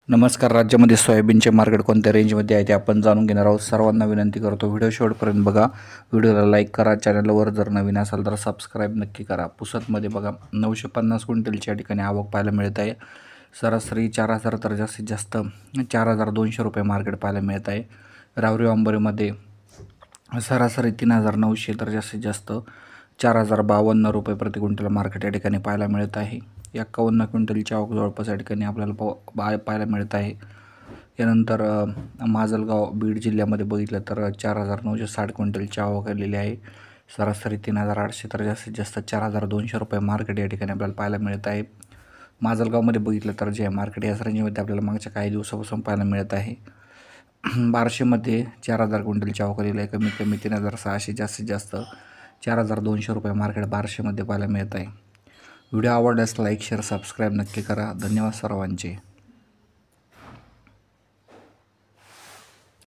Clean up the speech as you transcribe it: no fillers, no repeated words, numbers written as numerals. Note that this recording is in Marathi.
नमस्कार. राज्यामध्ये सोयाबीनचे मार्केट कोणत्या रेंजमध्ये आहे ते आपण जाणून घेणार आहोत. सर्वांना विनंती करतो व्हिडिओ शेवटपर्यंत बघा. व्हिडिओला लाईक करा. चॅनलवर जर नवीन असाल तर सबस्क्राईब नक्की करा. पुसदमध्ये बघा 950 क्विंटलच्या या ठिकाणी आवक पाहायला मिळत आहे. सरासरी 4,000 तर जास्तीत जास्त 4,200 रुपये मार्केट पाहायला मिळत आहे. रावरी अंबोरीमध्ये सरासरी 3,900 तर जास्तीत जास्त 4,052 रुपये प्रति क्विंटल मार्केट या ठिकाणी पाहायला मिळत आहे. 51 क्विंटलची आवक जवळपास या ठिकाणी आपल्याला पाहायला मिळत आहे. यानंतर माजलगाव बीड जिल्ह्यामध्ये बघितलं तर 4,960 क्विंटलची आवक आलेली आहे. सरासरी 3,800 तर जास्तीत जास्त 4,200 रुपये मार्केट या ठिकाणी आपल्याला पाहायला मिळत आहे. माजलगावमध्ये बघितलं तर जे मार्केट याच रेंजमध्ये आपल्याला मागच्या काही दिवसापासून पाहायला मिळत आहे. बार्शीमध्ये 4,000 क्विंटलची आवक आलेली आहे. कमीत कमी 3,600, जास्तीत जास्त 4,200 रुपये मार्केट बार्शीमध्ये पाहायला मिळत आहे. व्हिडिओ आवडल्यास लाईक शेअर सबस्क्राईब नक्की करा. धन्यवाद सर्वांचे.